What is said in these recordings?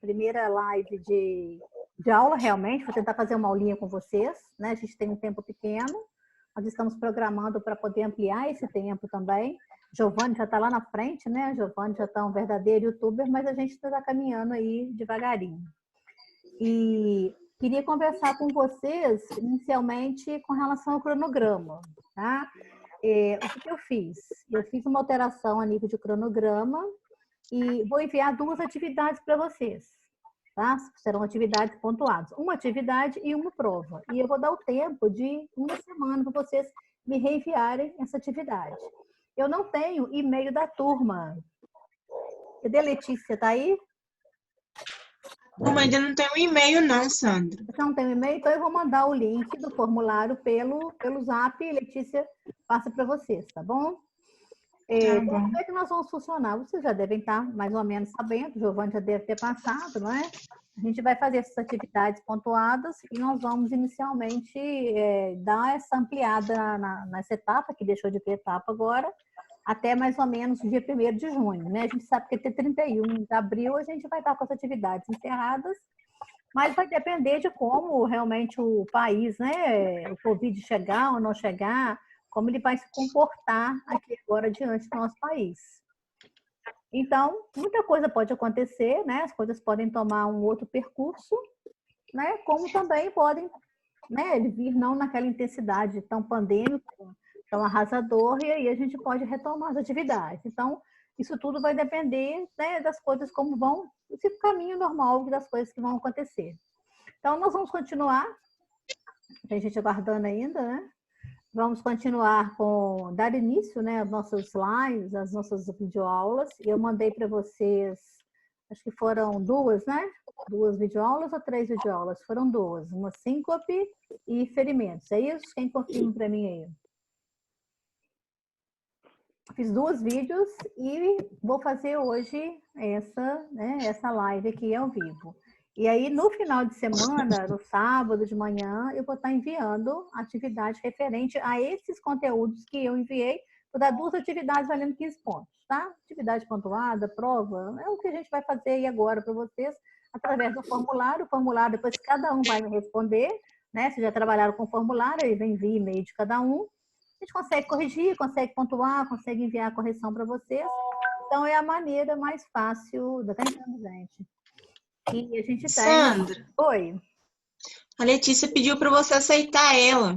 primeira live de aula, realmente. Vou tentar fazer uma aulinha com vocês, né? A gente tem um tempo pequeno. Nós estamos programando para poder ampliar esse tempo também. Giovanni já está lá na frente, né? Giovanni já está um verdadeiro youtuber, mas a gente está caminhando aí devagarinho. E queria conversar com vocês, inicialmente, com relação ao cronograma, tá? O que eu fiz? Eu fiz uma alteração a nível de cronograma e vou enviar 2 atividades para vocês, tá? Serão atividades pontuadas. Uma atividade e uma prova. E eu vou dar o tempo de 1 semana para vocês me reenviarem essa atividade. Eu não tenho e-mail da turma. Cadê a Letícia? Está aí? Como ainda não tem um e-mail não, Sandra. Você não tem um e-mail? Então eu vou mandar o link do formulário pelo Zap e Letícia passa para vocês, tá bom? Como é que nós vamos funcionar? Vocês já devem estar mais ou menos sabendo, o Giovanni já deve ter passado, não é? A gente vai fazer essas atividades pontuadas e nós vamos inicialmente dar essa ampliada nessa etapa, que deixou de ter etapa agora, até mais ou menos o dia 1º de junho, né? A gente sabe que até 31 de abril a gente vai estar com as atividades encerradas, mas vai depender de como realmente o país, né? O Covid chegar ou não chegar, como ele vai se comportar aqui agora diante do nosso país. Então, muita coisa pode acontecer, né? As coisas podem tomar um outro percurso, né? Como também podem, né, vir não naquela intensidade tão pandêmica, tão arrasador, e aí a gente pode retomar as atividades. Então, isso tudo vai depender, né, das coisas como vão, esse caminho normal das coisas que vão acontecer. Então, nós vamos continuar, tem gente aguardando ainda, né? Vamos continuar com dar início, né, às nossas lives, às nossas videoaulas. Eu mandei para vocês, acho que foram 2, né? 2 videoaulas ou 3 videoaulas? Foram 2, uma síncope e ferimentos. É isso? Quem confirma para mim aí? Fiz 2 vídeos e vou fazer hoje essa live aqui ao vivo. E aí, no final de semana, no sábado de manhã, eu vou estar enviando atividade referente a esses conteúdos que eu enviei. Vou dar 2 atividades valendo 15 pontos, tá? Atividade pontuada, prova, é o que a gente vai fazer aí agora para vocês, através do formulário. O formulário, depois cada um vai me responder, né? Se já trabalharam com o formulário, aí vem via e-mail de cada um. A gente consegue corrigir, consegue pontuar, consegue enviar a correção para vocês. Então, é a maneira mais fácil. Tá entendendo, gente? E a gente tem... Sandra. Oi. A Letícia pediu para você aceitar ela.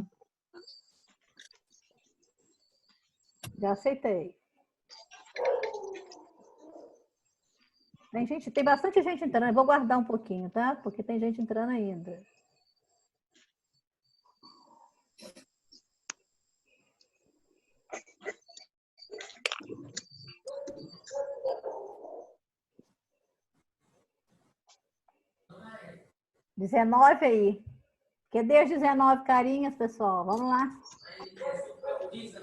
Já aceitei. Tem bastante gente entrando. Eu vou guardar um pouquinho, tá? Porque tem gente entrando ainda. R$19 aí. Cadê as 19 carinhas, pessoal? Vamos lá.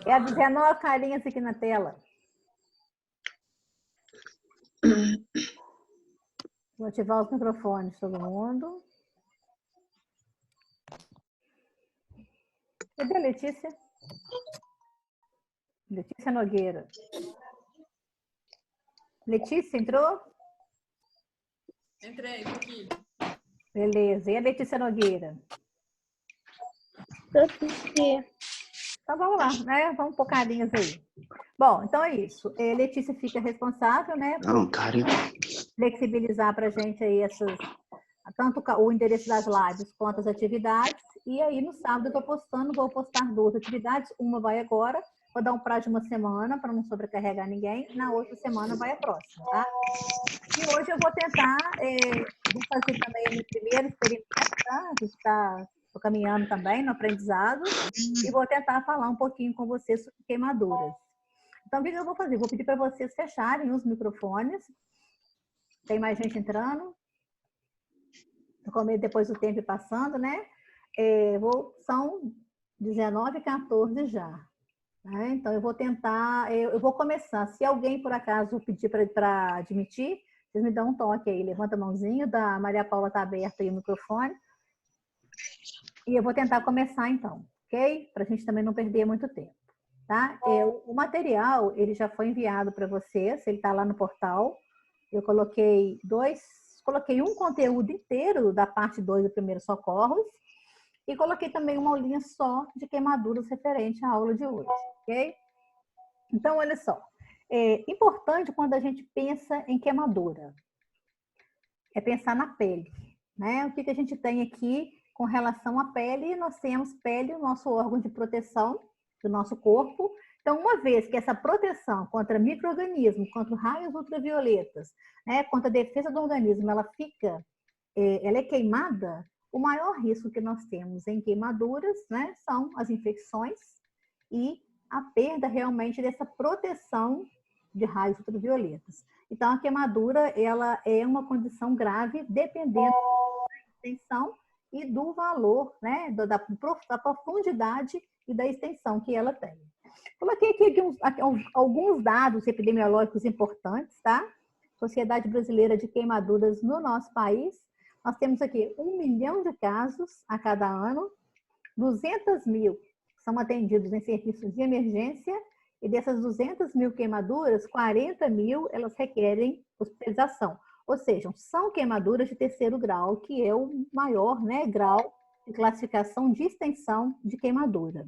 É as 19 carinhas aqui na tela. Vou ativar os microfones, todo mundo. Cadê a Letícia? Letícia Nogueira. Letícia, entrou? Entrei, tô aqui. Beleza. E a Letícia Nogueira? Tô aqui. Então vamos lá, né? Vamos pôr carinhas aí. Bom, então é isso. Letícia fica responsável, né? Não, cara. Flexibilizar para a gente aí tanto o endereço das lives quanto as atividades. E aí no sábado eu vou postar 2 atividades. Uma vai agora, vou dar um prazo de 1 semana para não sobrecarregar ninguém. Na outra semana vai a próxima, tá? E hoje eu vou tentar, vou fazer também o meu primeiro experimento, tá? Estou caminhando também no aprendizado e vou tentar falar um pouquinho com vocês sobre queimaduras. Então, o que eu vou fazer? Vou pedir para vocês fecharem os microfones. Tem mais gente entrando. Depois do tempo passando, né? São 19h14 já. Né? Então, eu vou tentar... Eu vou começar. Se alguém, por acaso, pedir para admitir, vocês me dão um toque aí. Levanta a mãozinha. Da Maria Paula está aberto aí o microfone. E eu vou tentar começar, então. Ok? Para a gente também não perder muito tempo. Tá? O material, ele já foi enviado para vocês. Ele está lá no portal. Eu coloquei 2 coloquei um conteúdo inteiro da parte 2 do Primeiros Socorros e coloquei também uma aulinha só de queimaduras referente à aula de hoje, ok? Então, olha só, é importante quando a gente pensa em queimadura, é pensar na pele, né? O que a gente tem aqui com relação à pele? Nós temos pele, o nosso órgão de proteção do nosso corpo. Então, uma vez que essa proteção contra micro-organismos, contra raios ultravioletas, né, contra a defesa do organismo, ela é queimada, o maior risco que nós temos em queimaduras, né, são as infecções e a perda realmente dessa proteção de raios ultravioletas. Então, a queimadura, ela é uma condição grave, dependendo da extensão e do valor, né, da profundidade e da extensão que ela tem. Coloquei aqui alguns dados epidemiológicos importantes, tá? Sociedade Brasileira de Queimaduras no nosso país. Nós temos aqui 1 milhão de casos a cada ano, 200 mil são atendidos em serviços de emergência, e dessas 200 mil queimaduras, 40 mil elas requerem hospitalização. Ou seja, são queimaduras de terceiro grau, que é o maior, né, grau de classificação de extensão de queimadura.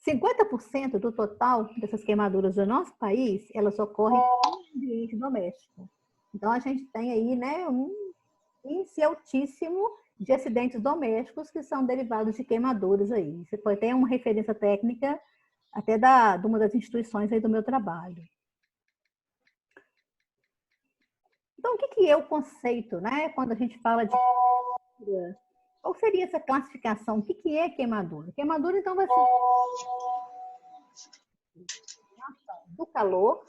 50% do total dessas queimaduras do nosso país, elas ocorrem no ambiente doméstico. Então, a gente tem aí, né, um índice altíssimo de acidentes domésticos que são derivados de queimaduras aí. Você pode ter uma referência técnica até de uma das instituições aí do meu trabalho. Então, o que é o conceito, né? Quando a gente fala de queimadura, qual seria essa classificação? O que é queimadura? Queimadura, então, vai ser do calor,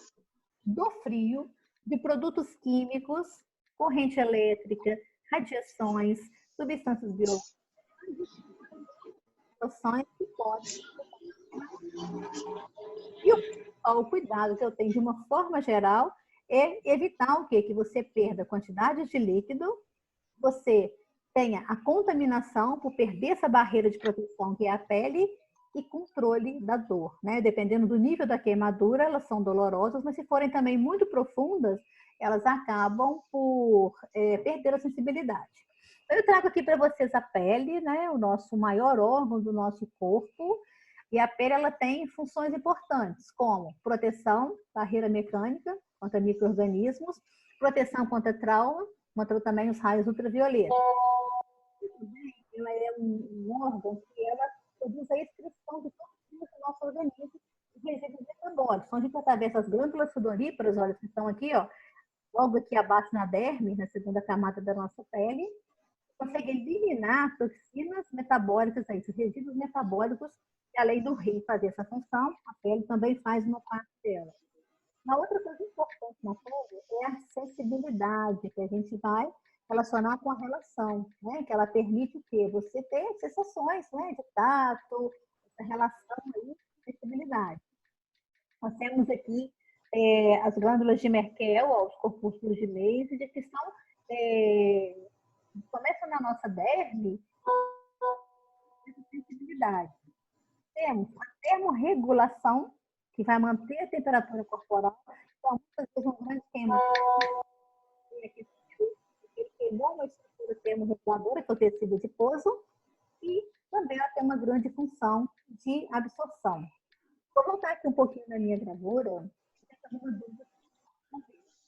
do frio, de produtos químicos, corrente elétrica, radiações, substâncias biológicas, situações que podem. E o principal cuidado que eu tenho de uma forma geral é evitar o quê? Que você perda quantidade de líquido, você tenha a contaminação por perder essa barreira de proteção que é a pele e controle da dor, né? Dependendo do nível da queimadura, elas são dolorosas, mas se forem também muito profundas, elas acabam por perder a sensibilidade. Eu trago aqui para vocês a pele, né? O nosso maior órgão do nosso corpo. E a pele, ela tem funções importantes, como proteção, barreira mecânica contra micro-organismos, proteção contra trauma, contra também os raios ultravioletas. Ela é um órgão que ela produz a excreção de toxina do nosso organismo e resíduos metabólicos. Então, a gente atravessa as glândulas sudoríparas, olha, que estão aqui, ó, logo aqui abaixo na derme, na segunda camada da nossa pele, consegue eliminar toxinas metabólicas, esses resíduos metabólicos, e além do rim fazer essa função, a pele também faz uma parte dela. Uma outra coisa importante na pele é a sensibilidade, que a gente vai relacionar com a relação, né? Que ela permite o quê? Você ter sensações, né? De tato, essa relação aí de sensibilidade. Nós temos aqui as glândulas de Merkel, os corpúsculos de Leydig, que são, começam na nossa derme, essa sensibilidade. Temos a termorregulação, que vai manter a temperatura corporal. Então, muitas vezes, um grande queimadura, ele queimou uma estrutura termorreguladora, que é o tecido adiposo, e também ela tem uma grande função de absorção. Vou voltar aqui um pouquinho na minha gravura.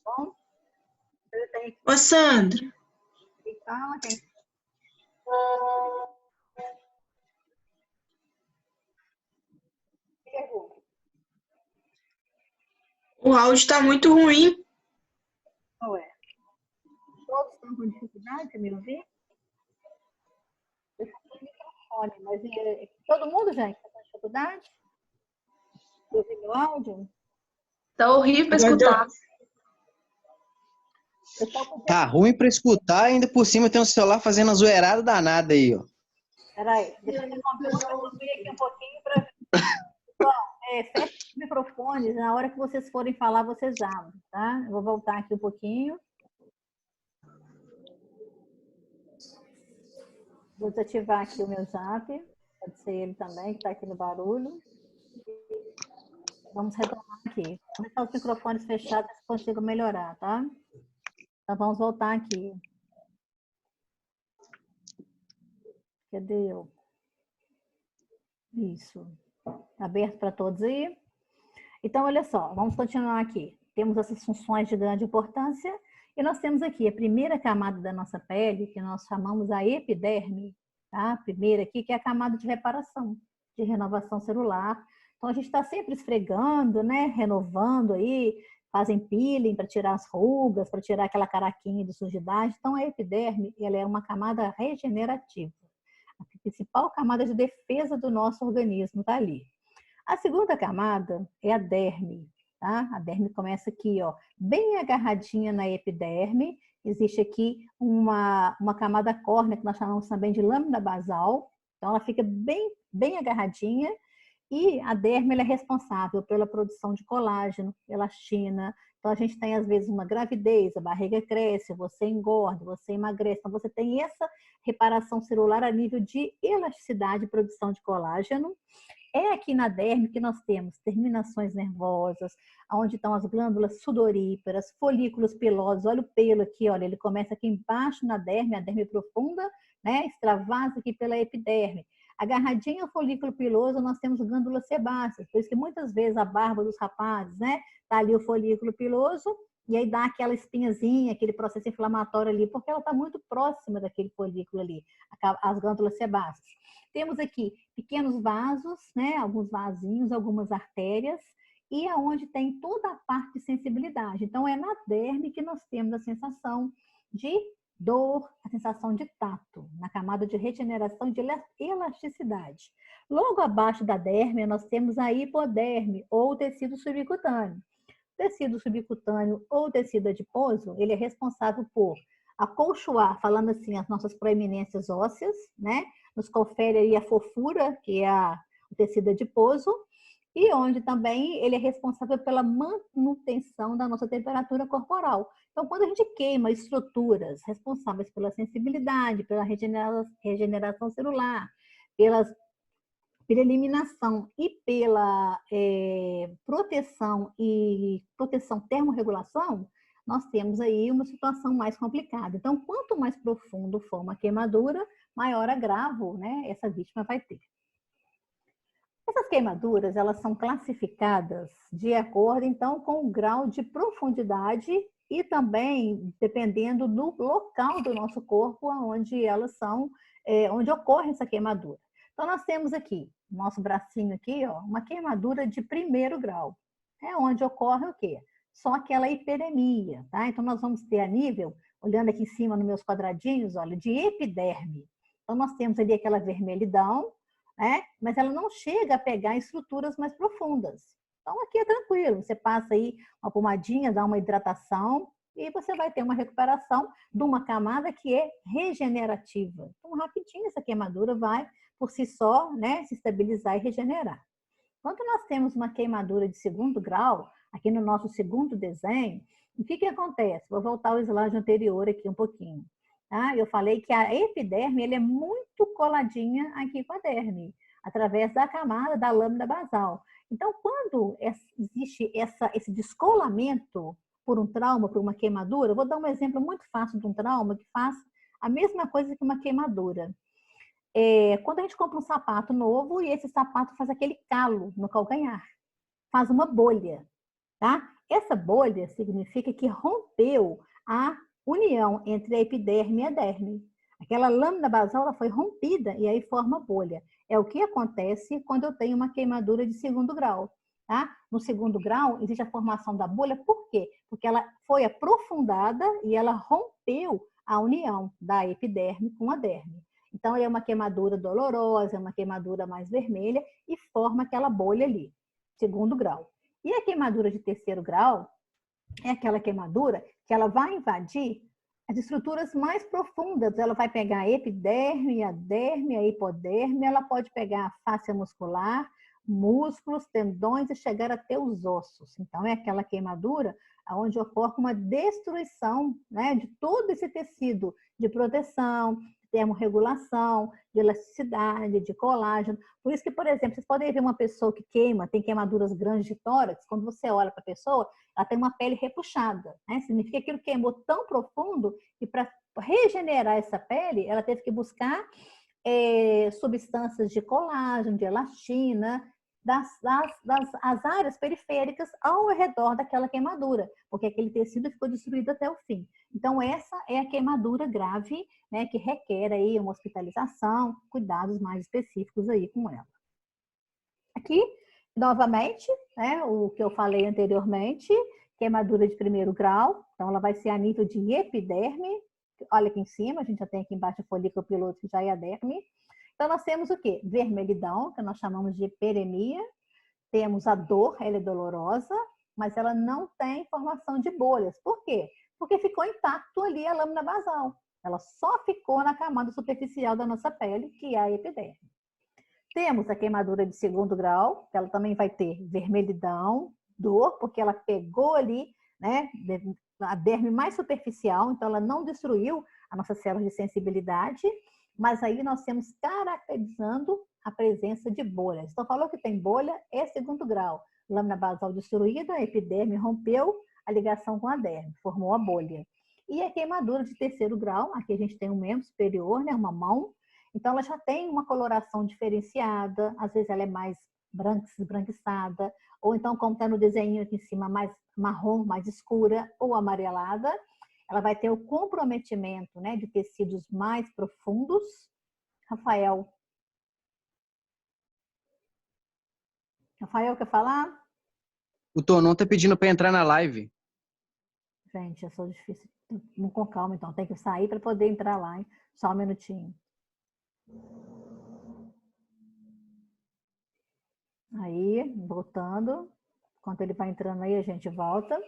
Bom, eu tenho aqui. Ô, Sandra. O áudio está muito ruim. Qual é? Todos estão com dificuldade de me ouvir? Eu estou com o microfone, mas todo mundo, gente, está com dificuldade? De ouvir meu áudio? Tá horrível para escutar. Tá ruim para escutar, ainda por cima tem um celular fazendo a zoeirada danada aí, ó. Peraí, deixa eu ver aqui um pouquinho para ver. Bom, fecha os microfones, na hora que vocês forem falar, vocês abrem, tá? Eu vou voltar aqui um pouquinho. Vou desativar aqui o meu zap, pode ser ele também, que está aqui no barulho. Vamos retomar aqui. Vou deixar os microfones fechados, se consigo melhorar, tá? Então, vamos voltar aqui. Cadê eu? Isso. Tá aberto para todos aí? Então, olha só, vamos continuar aqui. Temos essas funções de grande importância e nós temos aqui a primeira camada da nossa pele, que nós chamamos a epiderme, tá? A primeira aqui, que é a camada de reparação, de renovação celular. Então, a gente está sempre esfregando, né? Renovando aí, fazem peeling para tirar as rugas, para tirar aquela caraquinha de sujidade. Então, a epiderme, ela é uma camada regenerativa. A principal camada de defesa do nosso organismo está ali. A segunda camada é a derme, tá? A derme começa aqui, ó, bem agarradinha na epiderme. Existe aqui uma camada córnea, que nós chamamos também de lâmina basal. Então, ela fica bem agarradinha. E a derme ela é responsável pela produção de colágeno, elastina. Então, a gente tem, às vezes, uma gravidez, a barriga cresce, você engorda, você emagrece. Então, você tem essa reparação celular a nível de elasticidade e produção de colágeno. É aqui na derme que nós temos terminações nervosas, onde estão as glândulas sudoríparas, folículos pilosos. Olha o pelo aqui, olha, ele começa aqui embaixo na derme, a derme profunda, né? Extravasa aqui pela epiderme. Agarradinho ao folículo piloso, nós temos glândulas sebáceas. Por isso que muitas vezes a barba dos rapazes, né? Tá ali o folículo piloso, e aí dá aquela espinhazinha, aquele processo inflamatório ali, porque ela está muito próxima daquele folículo ali, as glândulas sebáceas. Temos aqui pequenos vasos, né? Alguns vasinhos, algumas artérias, e aonde tem toda a parte de sensibilidade. Então, é na derme que nós temos a sensação de dor, a sensação de tato, na camada de regeneração de elasticidade. Logo abaixo da derme, nós temos a hipoderme, ou tecido subcutâneo. Tecido subcutâneo ou tecido adiposo, ele é responsável por acolchoar, falando assim, as nossas proeminências ósseas, né? Nos confere aí a fofura, que é o tecido adiposo, e onde também ele é responsável pela manutenção da nossa temperatura corporal. Então, quando a gente queima estruturas responsáveis pela sensibilidade, pela regeneração celular, pela eliminação e pela proteção termorregulação, nós temos aí uma situação mais complicada. Então, quanto mais profundo for uma queimadura, maior agravo, né, essa vítima vai ter. Essas queimaduras, elas são classificadas de acordo, então, com o grau de profundidade e também dependendo do local do nosso corpo onde elas são, onde ocorre essa queimadura. Então, nós temos aqui, nosso bracinho aqui, ó, uma queimadura de primeiro grau. É onde ocorre o quê? Só aquela hiperemia, tá? Então, nós vamos ter a nível, olhando aqui em cima nos meus quadradinhos, olha, de epiderme. Então, nós temos ali aquela vermelhidão, né? Mas ela não chega a pegar estruturas mais profundas. Então, aqui é tranquilo. Você passa aí uma pomadinha, dá uma hidratação e você vai ter uma recuperação de uma camada que é regenerativa. Então, rapidinho essa queimadura vai, por si só, né, se estabilizar e regenerar. Quando nós temos uma queimadura de segundo grau, aqui no nosso segundo desenho, o que acontece? Vou voltar ao slide anterior aqui um pouquinho. Tá? Eu falei que a epiderme ele é muito coladinha aqui com a derme, através da camada da lâmina basal. Então, quando existe esse descolamento por um trauma, por uma queimadura, eu vou dar um exemplo muito fácil de um trauma que faz a mesma coisa que uma queimadura. Quando a gente compra um sapato novo e esse sapato faz aquele calo no calcanhar, faz uma bolha, tá? Essa bolha significa que rompeu a união entre a epiderme e a derme. Aquela lâmina basal ela foi rompida e aí forma bolha. É o que acontece quando eu tenho uma queimadura de segundo grau. Tá? No segundo grau, existe a formação da bolha. Por quê? Porque ela foi aprofundada e ela rompeu a união da epiderme com a derme. Então, é uma queimadura dolorosa, é uma queimadura mais vermelha e forma aquela bolha ali, segundo grau. E a queimadura de terceiro grau é aquela queimadura que ela vai invadir as estruturas mais profundas. Ela vai pegar a epiderme, a derme, a hipoderme, ela pode pegar a fáscia muscular, músculos, tendões e chegar até os ossos. Então, é aquela queimadura onde ocorre uma destruição, né, de todo esse tecido de proteção, termorregulação, de elasticidade, de colágeno. Por isso que, por exemplo, vocês podem ver uma pessoa que queima, tem queimaduras grandes de tórax, quando você olha para a pessoa, ela tem uma pele repuxada, né? Significa que aquilo queimou tão profundo que para regenerar essa pele, ela teve que buscar substâncias de colágeno, de elastina, as áreas periféricas ao redor daquela queimadura, porque aquele tecido ficou destruído até o fim. Então, essa é a queimadura grave, né, que requer aí uma hospitalização, cuidados mais específicos aí com ela. Aqui, novamente, né, o que eu falei anteriormente, queimadura de primeiro grau, então ela vai ser a nível de epiderme. Olha aqui em cima, a gente já tem aqui embaixo o folículo piloto, que já é a derme. Então, nós temos o quê? Vermelhidão, que nós chamamos de hiperemia. Temos a dor, ela é dolorosa, mas ela não tem formação de bolhas. Por quê? Porque ficou intacto ali a lâmina basal. Ela só ficou na camada superficial da nossa pele, que é a epiderme. Temos a queimadura de segundo grau, que ela também vai ter vermelhidão, dor, porque ela pegou ali, né, a derme mais superficial, então ela não destruiu a nossa célula de sensibilidade, mas aí nós temos caracterizando a presença de bolhas. Então, falou que tem bolha, é segundo grau. Lâmina basal destruída, a epiderme rompeu a ligação com a derme, formou a bolha. E a queimadura de terceiro grau, aqui a gente tem um membro superior, né, uma mão, então ela já tem uma coloração diferenciada, às vezes ela é mais esbranquiçada, ou então, como está no desenho aqui em cima, mais marrom, mais escura ou amarelada. Ela vai ter o comprometimento, né, de tecidos mais profundos. Rafael, quer falar? O Tonon tá pedindo para entrar na live. Gente, eu sou difícil. Vamos com calma, então. Tem que sair para poder entrar lá, hein? Só um minutinho. Aí, voltando. Enquanto ele vai entrando aí, a gente volta.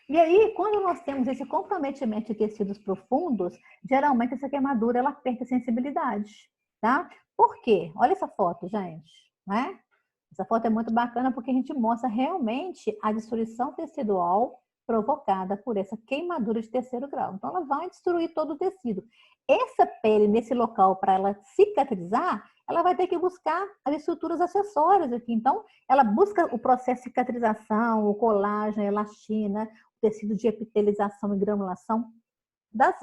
E aí, quando nós temos esse comprometimento de tecidos profundos, geralmente essa queimadura, ela perde a sensibilidade, tá? Por quê? Olha essa foto, gente, né? Essa foto é muito bacana porque a gente mostra realmente a destruição tecidual provocada por essa queimadura de terceiro grau. Então, ela vai destruir todo o tecido. Essa pele, nesse local, para ela cicatrizar, ela vai ter que buscar as estruturas acessórias aqui. Então, ela busca o processo de cicatrização, o colágeno, a elastina, o tecido de epitelização e granulação das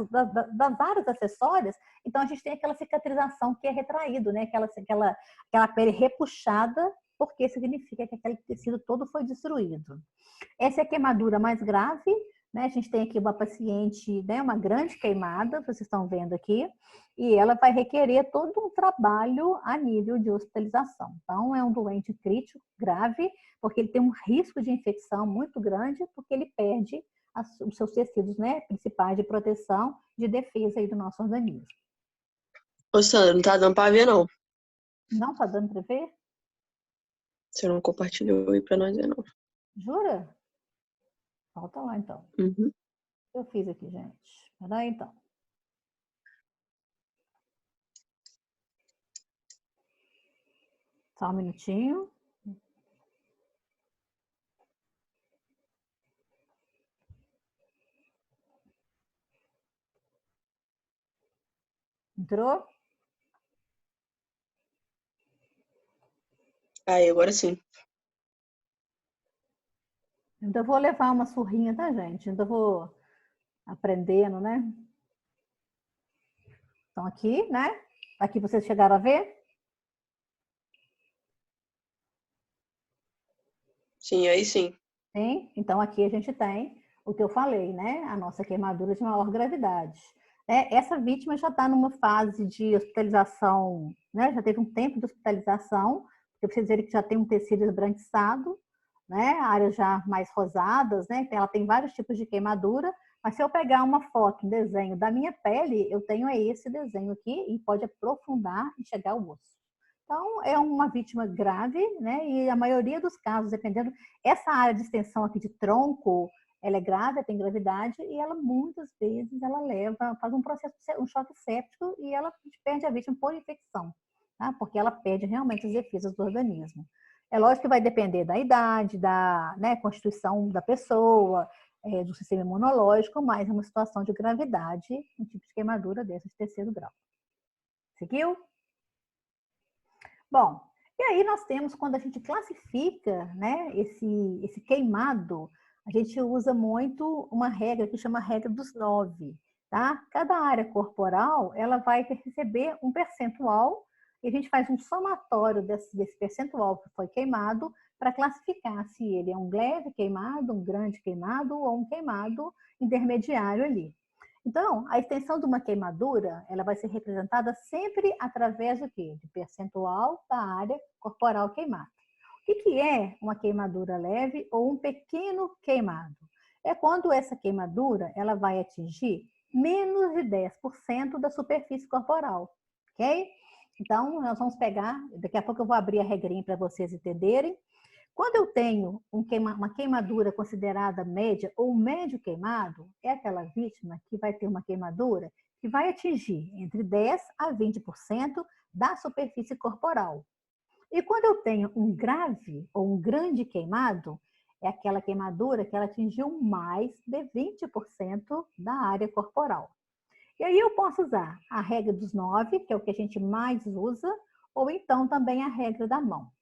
áreas acessórias. Então, a gente tem aquela cicatrização que é retraído, né? Aquela pele repuxada, porque significa que aquele tecido todo foi destruído. Essa é a queimadura mais grave, né? A gente tem aqui uma paciente, né, uma grande queimada, vocês estão vendo aqui, e ela vai requerer todo um trabalho a nível de hospitalização. Então, é um doente crítico, grave, porque ele tem um risco de infecção muito grande, porque ele perde os seus tecidos, né, principais de proteção, de defesa aí do nosso organismo. Ô, Sandra, não tá dando pra ver, não. Não tá dando para ver? Você não compartilhou aí pra nós ver, não. Jura? Volta lá, então. Uhum. Eu fiz aqui, gente. Peraí, então. Só um minutinho. Entrou? Aí, agora sim. Ainda vou levar uma surrinha, tá, gente? Ainda vou aprendendo, né? Então, aqui, né? Aqui vocês chegaram a ver? Sim, aí sim. Sim? Então, aqui a gente tem o que eu falei, né? A nossa queimadura de maior gravidade. Essa vítima já está numa fase de hospitalização, né? Já teve um tempo de hospitalização, porque vocês verem que já tem um tecido esbranquiçado, né? Áreas já mais rosadas, né? Ela tem vários tipos de queimadura, mas se eu pegar uma foto, um desenho da minha pele, eu tenho esse desenho aqui e pode aprofundar e chegar ao osso. Então, é uma vítima grave, né? E a maioria dos casos, dependendo, essa área de extensão aqui de tronco, ela é grave, tem gravidade, e ela muitas vezes ela faz um processo, um choque séptico, e ela perde a vítima por infecção, tá? Porque ela perde realmente as defesas do organismo. É lógico que vai depender da idade, da, né, constituição da pessoa, do sistema imunológico, mas é uma situação de gravidade, um tipo de queimadura dessa de terceiro grau. Seguiu? Bom, e aí nós temos, quando a gente classifica, né, esse queimado, a gente usa muito uma regra que chama regra dos 9, tá? Cada área corporal, ela vai receber um percentual e a gente faz um somatório desse percentual que foi queimado para classificar se ele é um leve queimado, um grande queimado ou um queimado intermediário ali. Então, a extensão de uma queimadura, ela vai ser representada sempre através do quê? De percentual da área corporal queimada. O que é uma queimadura leve ou um pequeno queimado? É quando essa queimadura ela vai atingir menos de 10% da superfície corporal, ok? Então, nós vamos pegar, daqui a pouco eu vou abrir a regrinha para vocês entenderem. Quando eu tenho uma queimadura considerada média ou médio queimado, é aquela vítima que vai ter uma queimadura que vai atingir entre 10% a 20% da superfície corporal. E quando eu tenho um grave ou um grande queimado, é aquela queimadura que ela atingiu mais de 20% da área corporal. E aí eu posso usar a regra dos 9, que é o que a gente mais usa, ou então também a regra da mão.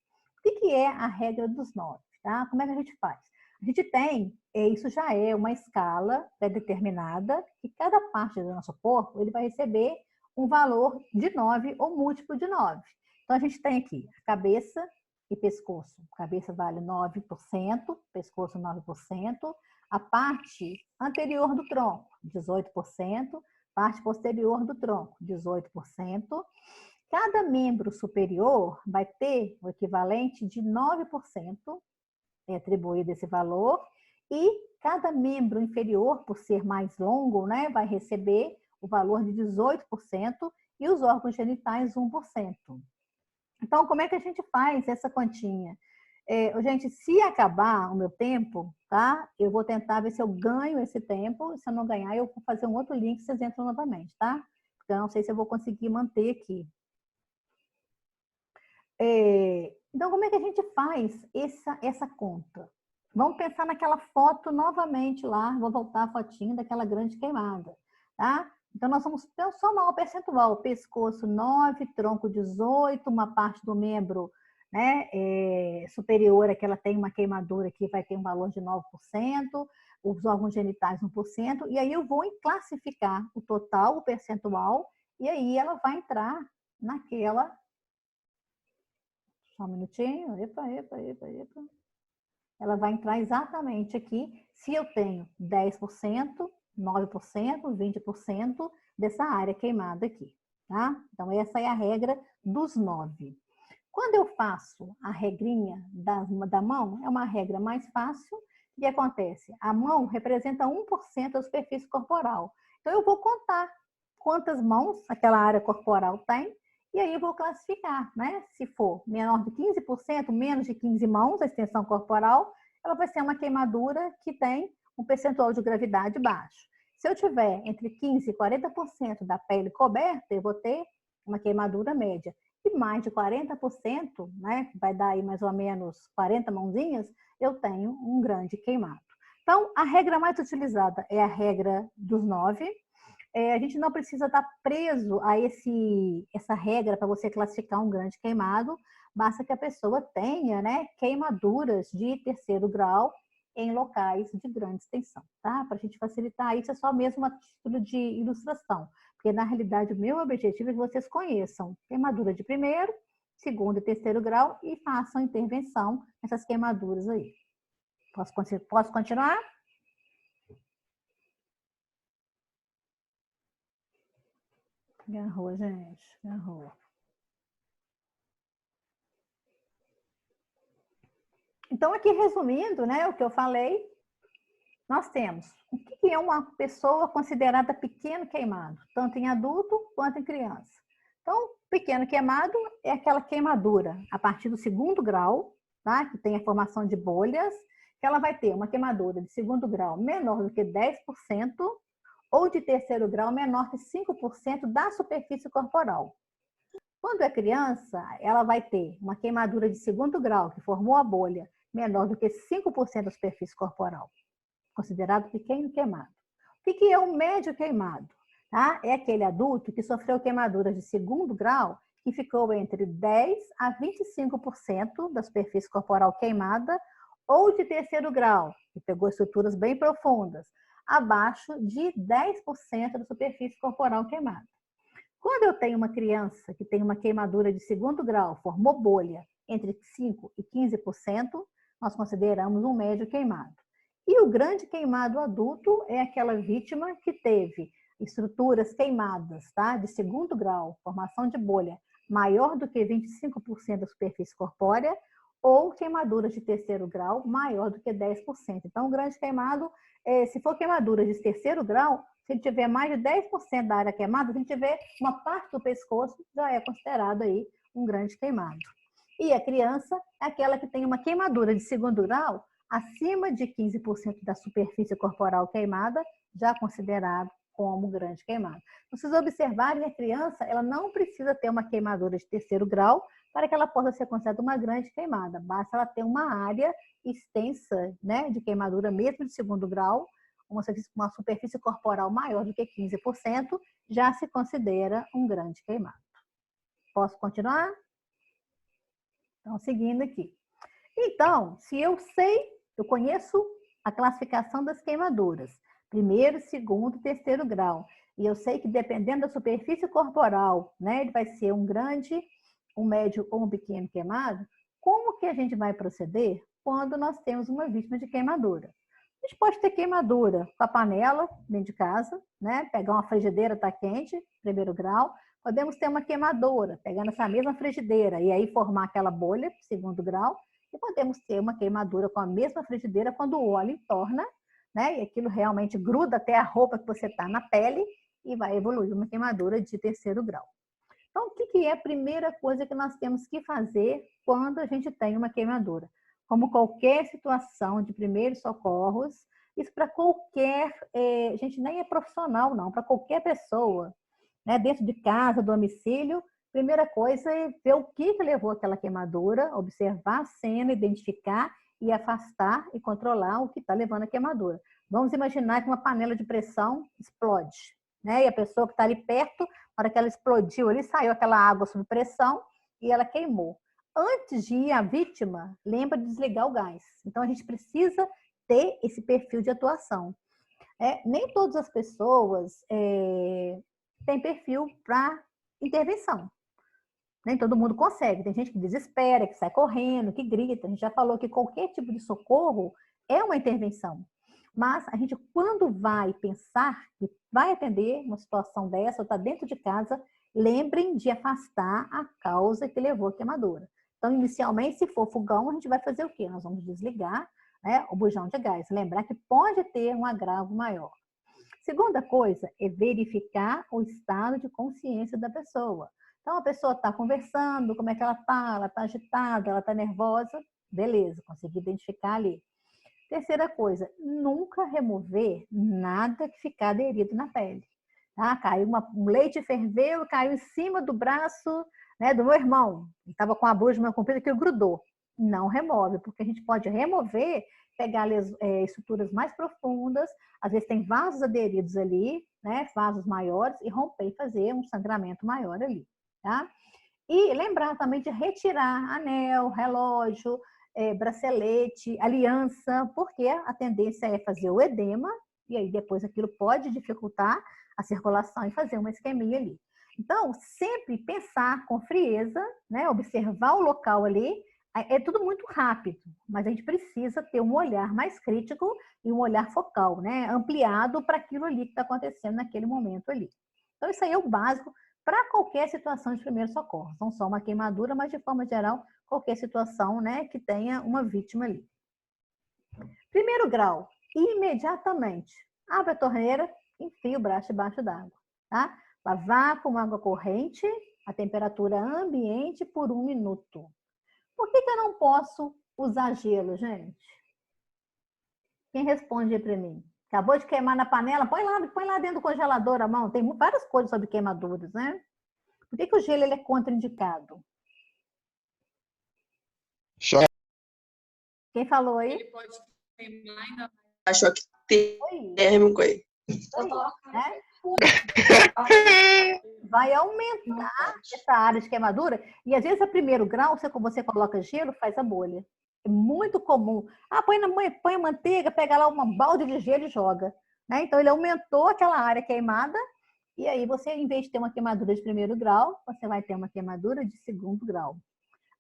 O que é a regra dos 9? Tá? Como é que a gente faz? A gente tem, isso já é uma escala determinada, que cada parte do nosso corpo ele vai receber um valor de 9 ou múltiplo de 9. Então, a gente tem aqui a cabeça e pescoço. Cabeça vale 9%, pescoço 9%. A parte anterior do tronco, 18%. Parte posterior do tronco, 18%. Cada membro superior vai ter o equivalente de 9%, é atribuído esse valor, e cada membro inferior, por ser mais longo, né, vai receber o valor de 18% e os órgãos genitais 1%. Então, como é que a gente faz essa continha? Gente, se acabar o meu tempo, tá? Eu vou tentar ver se eu ganho esse tempo. Se eu não ganhar, eu vou fazer um outro link e vocês entram novamente, tá? Porque eu não sei se eu vou conseguir manter aqui. Então, como é que a gente faz essa conta? Vamos pensar naquela foto novamente lá. Vou voltar a fotinha daquela grande queimada, tá? Então, nós vamos somar o percentual. Pescoço 9, tronco 18, uma parte do membro, né, superior é que ela tem uma queimadura que vai ter um valor de 9%, os órgãos genitais 1%, e aí eu vou classificar o total, o percentual, e aí ela vai entrar naquela... Só um minutinho, epa. Ela vai entrar exatamente aqui, se eu tenho 10%, 9%, 20% dessa área queimada aqui, tá? Então, essa é a regra dos 9. Quando eu faço a regrinha da mão, é uma regra mais fácil. O que acontece? A mão representa 1% da superfície corporal. Então, eu vou contar quantas mãos aquela área corporal tem, e aí eu vou classificar, né? Se for menor de 15%, menos de 15 mãos, a extensão corporal, ela vai ser uma queimadura que tem um percentual de gravidade baixo. Se eu tiver entre 15% e 40% da pele coberta, eu vou ter uma queimadura média. E mais de 40%, né, vai dar aí mais ou menos 40 mãozinhas, eu tenho um grande queimado. Então, a regra mais utilizada é a regra dos 9. A gente não precisa estar preso a essa regra para você classificar um grande queimado, basta que a pessoa tenha, né, queimaduras de terceiro grau em locais de grande extensão, tá? Para a gente facilitar isso, é só mesmo a título de ilustração, porque na realidade o meu objetivo é que vocês conheçam queimadura de primeiro, segundo e terceiro grau e façam intervenção nessas queimaduras aí. Posso continuar? Agarrou, gente, agarrou. Então, aqui resumindo, né, o que eu falei, nós temos o que é uma pessoa considerada pequeno queimado, tanto em adulto quanto em criança. Então, pequeno queimado é aquela queimadura a partir do segundo grau, tá? Que tem a formação de bolhas, que ela vai ter uma queimadura de segundo grau menor do que 10%, ou de terceiro grau menor que 5% da superfície corporal. Quando é criança, ela vai ter uma queimadura de segundo grau, que formou a bolha, menor do que 5% da superfície corporal, considerado pequeno queimado. O que é um médio queimado? tá? É aquele adulto que sofreu queimaduras de segundo grau, que ficou entre 10 a 25% da superfície corporal queimada, ou de terceiro grau, que pegou estruturas bem profundas, abaixo de 10% da superfície corporal queimada. Quando eu tenho uma criança que tem uma queimadura de segundo grau, formou bolha entre 5% e 15%, nós consideramos um médio queimado. E o grande queimado adulto é aquela vítima que teve estruturas queimadas, tá? De segundo grau, formação de bolha maior do que 25% da superfície corpórea, ou queimaduras de terceiro grau maior do que 10%. Então, o grande queimado, se for queimadura de terceiro grau, se ele tiver mais de 10% da área queimada, se ele tiver uma parte do pescoço, já é considerado aí um grande queimado. E a criança é aquela que tem uma queimadura de segundo grau acima de 15% da superfície corporal queimada, já considerado como grande queimado. Então, vocês observarem, a criança ela não precisa ter uma queimadura de terceiro grau para que ela possa ser considerada uma grande queimada. Basta ela ter uma área extensa, né, de queimadura mesmo de segundo grau, uma superfície corporal maior do que 15%, já se considera um grande queimado. Posso continuar? Então, seguindo aqui. Então, se eu conheço a classificação das queimaduras, primeiro, segundo e terceiro grau, e eu sei que dependendo da superfície corporal, né, ele vai ser um grande, um médio ou um pequeno queimado, como que a gente vai proceder quando nós temos uma vítima de queimadura? A gente pode ter queimadura com a panela dentro de casa, né? Pegar uma frigideira, está quente, primeiro grau. Podemos ter uma queimadura, pegando essa mesma frigideira e aí formar aquela bolha, segundo grau. E podemos ter uma queimadura com a mesma frigideira quando o óleo entorna, né? E aquilo realmente gruda até a roupa que você está na pele e vai evoluir uma queimadura de terceiro grau. Então, o que é a primeira coisa que nós temos que fazer quando a gente tem uma queimadura? Como qualquer situação de primeiros socorros, isso para qualquer, a gente nem é profissional não, para qualquer pessoa, né, dentro de casa, domicílio, primeira coisa é ver o que levou aquela queimadura, observar a cena, identificar e afastar e controlar o que está levando a queimadura. Vamos imaginar que uma panela de pressão explode, né? E a pessoa que está ali perto, na hora que ela explodiu, ali saiu aquela água sob pressão e ela queimou. Antes de ir à vítima, lembra de desligar o gás. Então, a gente precisa ter esse perfil de atuação. Nem todas as pessoas têm perfil para intervenção. Nem todo mundo consegue. Tem gente que desespera, que sai correndo, que grita. A gente já falou que qualquer tipo de socorro é uma intervenção. Mas a gente, quando vai pensar que vai atender uma situação dessa, ou está dentro de casa, lembrem de afastar a causa que levou a queimadura. Então, inicialmente, se for fogão, a gente vai fazer o quê? Nós vamos desligar, né, o bujão de gás. Lembrar que pode ter um agravo maior. Segunda coisa é verificar o estado de consciência da pessoa. Então, a pessoa está conversando, como é que ela está? Ela está agitada, ela está nervosa? Beleza, consegui identificar ali. Terceira coisa, nunca remover nada que ficar aderido na pele. Tá? Caiu um leite ferveu, caiu em cima do braço, né, do meu irmão. Ele estava com a blusa mais comprida que grudou. Não remove, porque a gente pode remover, pegar estruturas mais profundas, às vezes tem vasos aderidos ali, né, vasos maiores, e romper e fazer um sangramento maior ali. Tá? E lembrar também de retirar anel, relógio, bracelete, aliança, porque a tendência é fazer o edema, e aí depois aquilo pode dificultar a circulação e fazer uma isquemia ali. Então, sempre pensar com frieza, né, observar o local ali, é tudo muito rápido, mas a gente precisa ter um olhar mais crítico e um olhar focal, né, ampliado para aquilo ali que está acontecendo naquele momento ali. Então, isso aí é o básico para qualquer situação de primeiro socorro. Não só uma queimadura, mas de forma geral, qualquer situação, né, que tenha uma vítima ali. Primeiro grau, imediatamente, abre a torneira, enfia o braço debaixo d'água. Tá? Lavar com água corrente, a temperatura ambiente por 1 minuto. Por que eu não posso usar gelo, gente? Quem responde aí para mim? Acabou de queimar na panela, põe lá dentro do congelador a mão. Tem várias coisas sobre queimaduras, né? Por que o gelo ele é contraindicado? Choque. Quem falou aí? Ele pode queimar ainda Choque térmico aí. né? Vai aumentar essa área de queimadura. E às vezes, a primeiro grau, você coloca gelo, faz a bolha. É muito comum. Põe a manteiga, pega lá uma balde de gelo e joga. Né? Então, ele aumentou aquela área queimada. E aí, você, em vez de ter uma queimadura de primeiro grau, você vai ter uma queimadura de segundo grau.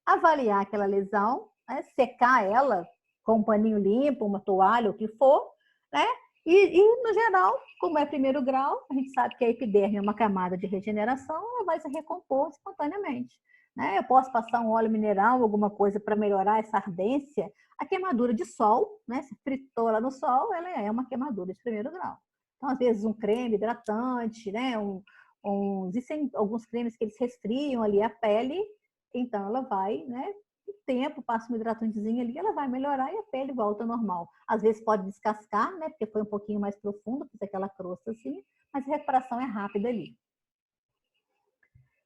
Avaliar aquela lesão, né? Secar ela com um paninho limpo, uma toalha, o que for, né? E, no geral, como é primeiro grau, a gente sabe que a epiderme é uma camada de regeneração, ela vai se recompor espontaneamente. Né? Eu posso passar um óleo mineral, alguma coisa para melhorar essa ardência. A queimadura de sol, né? Se fritou lá no sol, ela é uma queimadura de primeiro grau. Então, às vezes, um creme hidratante, né? Existem alguns cremes que eles resfriam ali a pele, então ela vai, né? O tempo, passa um hidratantezinho ali, ela vai melhorar e a pele volta ao normal. Às vezes pode descascar, né? Porque foi um pouquinho mais profundo, fiz aquela crosta assim, mas a recuperação é rápida ali.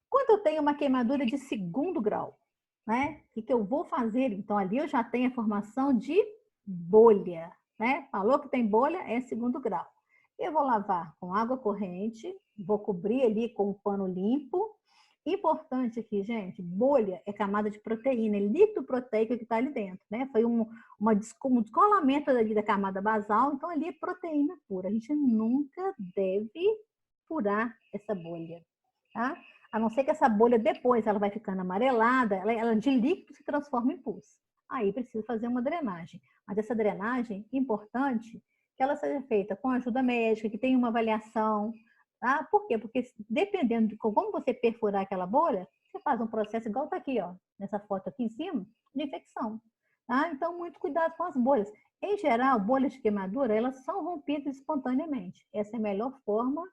Quando eu tenho uma queimadura de segundo grau, né? O que eu vou fazer? Então, ali eu já tenho a formação de bolha, né? Falou que tem bolha, é segundo grau. Eu vou lavar com água corrente, vou cobrir ali com um pano limpo. Importante aqui, gente, bolha é camada de proteína, é líquido proteico que está ali dentro, né? Foi um descolamento ali da camada basal, então ali é proteína pura. A gente nunca deve furar essa bolha, tá? A não ser que essa bolha depois ela vai ficando amarelada, ela de líquido se transforma em pus. Aí precisa fazer uma drenagem. Mas essa drenagem, importante, que ela seja feita com ajuda médica, que tenha uma avaliação. Tá? Por quê? Porque dependendo de como você perfurar aquela bolha, você faz um processo igual está aqui, ó, nessa foto aqui em cima, de infecção. Tá? Então, muito cuidado com as bolhas. Em geral, bolhas de queimadura, elas são rompidas espontaneamente. Essa é a melhor forma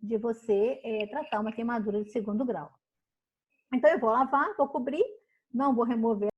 de você tratar uma queimadura de segundo grau. Então, eu vou lavar, vou cobrir, não vou remover